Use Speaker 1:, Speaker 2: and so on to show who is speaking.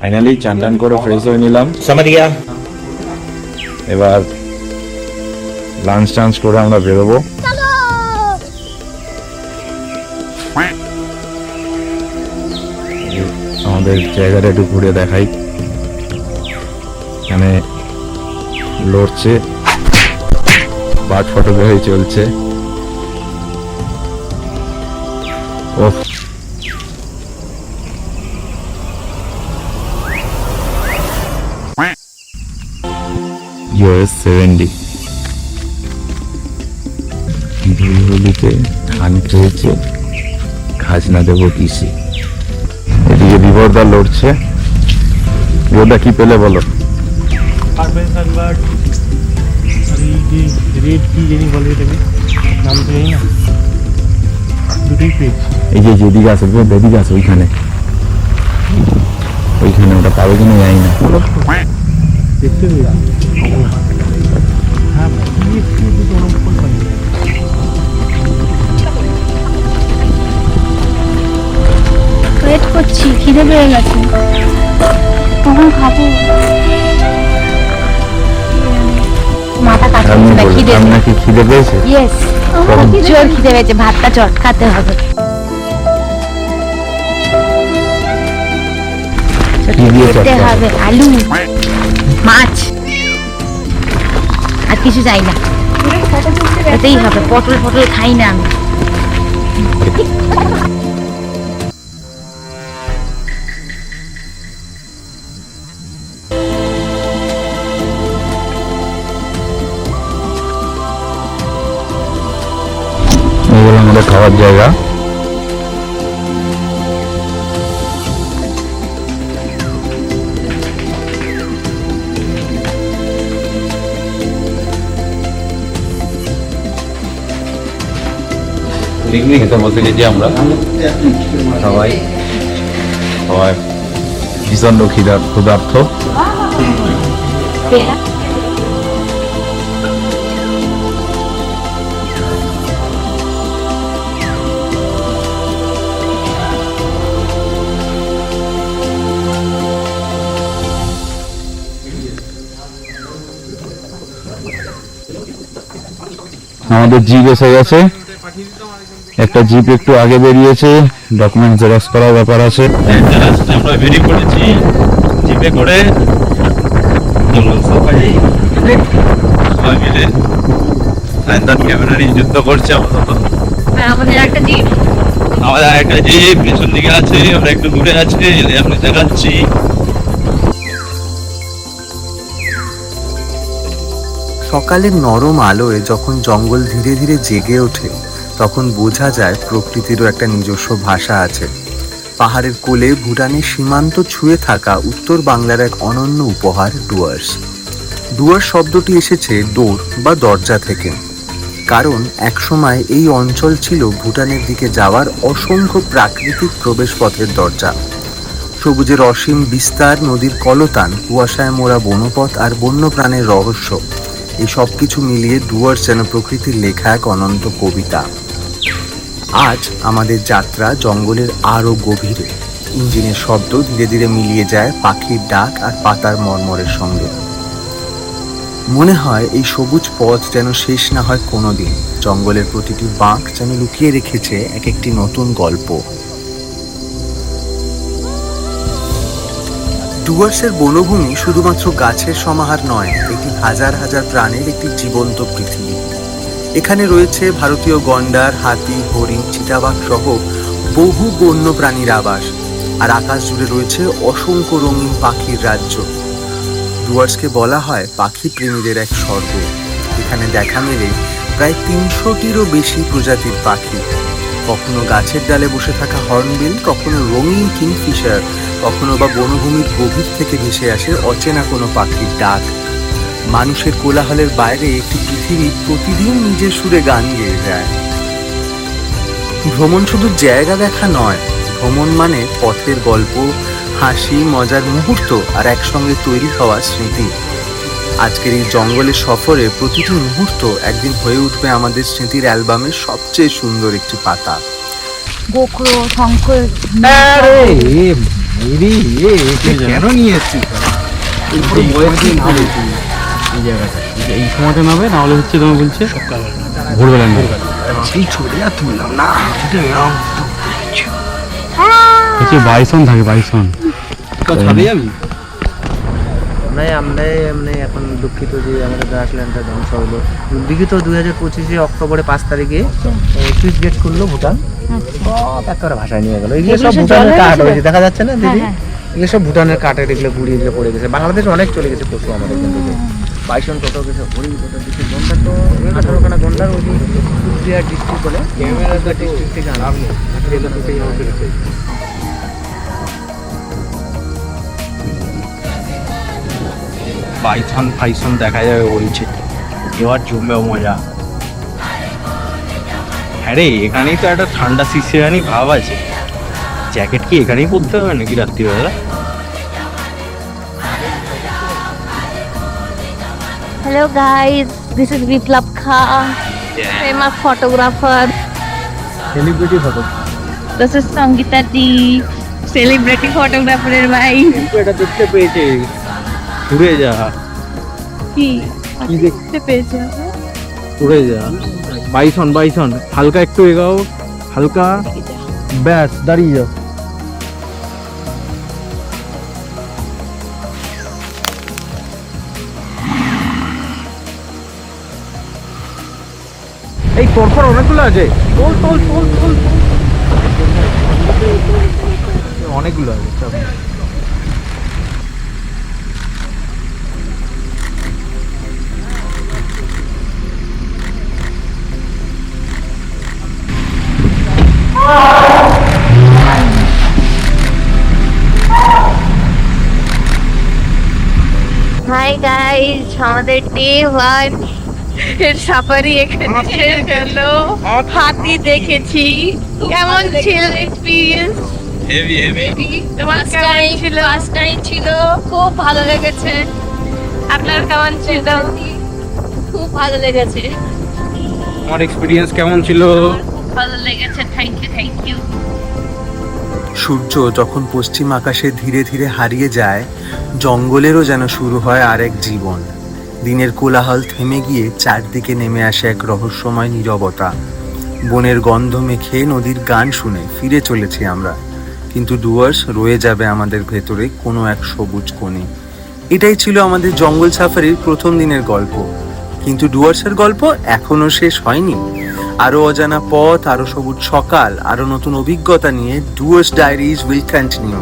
Speaker 1: Finally চান টান করে ফ্রেশ হয়ে নিলাম। এবার লাঞ্চ টাঞ্চ করে আমরা বেরোবো। আমাদের জায়গাটা একটু ঘুরে দেখাই। এখানে লড়ছে, বার্ড ফটোগ্রাফি চলছে। ওহ, US 70 হোলিতে ধান খেয়েছে, খাজনা দেবো দিছি। এদিকে বিবরদা লড়ছে। বিবরদা কি পেলে বলো? এই যে যেদিকে আছে বেদিকে আছে, ওইখানে ওটা পাবে কিনা জানি না।
Speaker 2: ওয়েট করছি, খিদে পেয়ে গেছে, কখন খাবো? মাথা কাটছে না খিদে।
Speaker 1: আপনার কি খিদে পেয়েছে?
Speaker 2: ইয়েস, জোর খিদে পেয়েছে, ভাতটা চটকাতে হবে। খেতে হবে আলু, মাছ, আর কিছু চাই না, এতেই হবে। পটল খাই না আমি।
Speaker 1: এগুলো আমাদের খাওয়ার জায়গা। খেতে বলতে গেছি আমরা সবাই ভীষণ ক্ষুধার্থ। আমাদের জিপ এসে গেছে, একটা জিপ একটু আগে বেরিয়েছে, ডকুমেন্ট জেরক্স করার ব্যাপার আছে। আমরা বেরিয়ে পড়েছি জিপে করে, যুদ্ধ করছে।
Speaker 2: আমাদের একটা জিপ
Speaker 1: পেছন দিকে আছে, আমরা একটু দূরে আছে, আমি দেখাচ্ছি।
Speaker 3: সকালের নরম আলোয় যখন জঙ্গল ধীরে ধীরে জেগে ওঠে, তখন বোঝা যায় প্রকৃতিরও একটা নিজস্ব ভাষা আছে। পাহাড়ের কোলে ভুটানের সীমান্ত ছুঁয়ে থাকা উত্তর বাংলার এক অনন্য উপহার ডুয়ার্স। ডুয়ার্স শব্দটি এসেছে ডোর বা দরজা থেকে, কারণ একসময় এই অঞ্চল ছিল ভুটানের দিকে যাওয়ার অসংখ্য প্রাকৃতিক প্রবেশপথের দরজা। সবুজের অসীম বিস্তার, নদীর কলতান, কুয়াশায় মোড়া বনপথ আর বন্যপ্রাণের রহস্য, এই সব কিছু মিলিয়ে ডুয়ার্স যেন প্রকৃতির লেখা এক অনন্ত কবিতা। আজ আমাদের যাত্রা জঙ্গলের আরও গভীরে। ইঞ্জিনের শব্দ ধীরে ধীরে মিলিয়ে যায় পাখির ডাক আর পাতার মর্মরের সঙ্গে। মনে হয় এই সবুজ পথ যেন শেষ না হয় কোনোদিন। জঙ্গলের প্রতিটি বাঁক যেন লুকিয়ে রেখেছে এক একটি নতুন গল্প। ডুয়ার্সের বনভূমি শুধুমাত্র গাছের সমাহার নয়, এটি হাজার হাজার প্রাণের একটি জীবন্ত পৃথিবী। এখানে রয়েছে ভারতীয় গন্ডার, হাতি, হরিণ, চিতাবাঘ সহ বহু বন্য প্রাণীর আবাস। আর আকাশ জুড়ে রয়েছে অসংখ্য রঙিন পাখির রাজ্য। ডুয়ার্সকে বলা হয় পাখি প্রেমীদের এক স্বর্গ। এখানে দেখা মেলে প্রায় ৩০০টিরও বেশি প্রজাতির পাখি। কখনো গাছের ডালে বসে থাকা হর্নবিল, কখনো রঙিন কিংফিশার, কখনো বা বনভূমির গভীর থেকে ভেসে আসে অচেনা কোনো পাখির ডাক। মানুষের কোলাহলের বাইরে একটি পৃথিবী প্রতিদিন নিজের সুরে গান গেয়ে যায়। ভ্রমণ শুধু জায়গা দেখা নয়, ভ্রমণ মানে পথের গল্প, হাসি, মজার মুহূর্ত আর একসঙ্গে তৈরি হওয়া স্মৃতি। আজকের এই জঙ্গলের সফরে প্রতিটি মুহূর্ত একদিন হয়ে উঠবে আমাদের স্মৃতির অ্যালবামের সবচেয়ে সুন্দর একটি পাতা।
Speaker 2: গোখরো, শঙ্কর,
Speaker 4: কেন নিয়ে এসছিস এই সময়টা নামে না হলে হচ্ছে তোমার বলছে ভোরবেলা নেবে হচ্ছে বাইসন থাকে বাইসন ছাদে যাবি
Speaker 5: আমরা এখন দুঃখিত যে আমাদের গ্রাসল্যান্ডটা ধ্বংস হলো। দুঃখিত 2025 অক্টোবরে 5 তারিখে সুইচ গেট খুললো ভুটান, সব একেবারে ভাষায় নিয়ে গেল। এগুলো সব ভুটানের কাঠ হয়েছে, দেখা যাচ্ছে না দিদি? এগুলো সব ভুটানের কাঠের, এগুলো গুড়ি এগুলো পড়ে গেছে। বাংলাদেশ অনেক চলে গেছে পশু আমাদের এখান থেকে, বাইসন কত গেছে, হরিণ কত গেছে, গন্ডার তো 18খানা গন্ডার ওই কুচবিহার ডিস্ট্রিক্ট বলে ডিস্ট্রিক্ট থেকে আনা
Speaker 4: পাইথন ফাইসন দেখা যাবে বলছে, এবার জমবে মজা। হ্যাঁ রে, এখানেই তো একটা ঠান্ডা শিশিরানি ভাব আছে। জ্যাকেট কি এখানেই পরতে হবে নাকি রাত্রিবেলা?
Speaker 2: Hello guys, this is Biplab Khan, famous photographer.
Speaker 4: Celebrity photo
Speaker 2: This is Sangeeta D, celebrity photographer এর ভাই।
Speaker 4: কিন্তু এটা দেখতে পেয়েছে, ঘুরে যা,
Speaker 2: কি
Speaker 4: কি
Speaker 2: দেখতে পেয়েছে?
Speaker 4: ঘুরে যা। বাইসন বাইসন, হালকা একটু এগাও, হালকা, ব্যাস দাঁড়িয়ে যাও। এই তোরফর অনেকগুলো আছে, তোল তোল তোল তোল তোল। অনেকগুলো আছে সব।
Speaker 2: হাই গাইস, আমাদের ডে 1 এর সাফারি এখানে শেষ হলো। হাতি দেখেছি, কেমন ছিল এক্সপেরিয়েন্স?
Speaker 1: Heavy heavy.
Speaker 2: তোমার কেমন ছিল? ফার্স্ট টাইম ছিল, খুব ভালো লেগেছে। আপনার কেমন ছিল? খুব ভালো লেগেছে।
Speaker 4: আমার এক্সপেরিয়েন্স কেমন ছিল?
Speaker 2: খুব ভালো লেগেছে, থ্যাংক ইউ।
Speaker 3: সূর্য যখন পশ্চিম আকাশে ধীরে ধীরে হারিয়ে যায়, জঙ্গলেরও যেন শুরু হয় আরেক জীবন। দিনের কোলাহল থেমে গিয়ে চারদিকে নেমে আসে এক রহস্যময় নীরবতা। বনের গন্ধ মেখে নদীর গান শুনে ফিরে চলেছি আমরা, কিন্তু ডুয়ার্স রয়ে যাবে আমাদের ভেতরে কোনো এক সবুজ কোণে। এটাই ছিল আমাদের জঙ্গল সাফারির প্রথম দিনের গল্প, কিন্তু ডুয়ার্সের গল্প এখনো শেষ হয়নি। আরো অজানা পথ, আরো সবুজ সকাল, আরো নতুন অভিজ্ঞতা নিয়ে ডুয়ার্স ডায়েরিজ উইল কন্টিনিউ।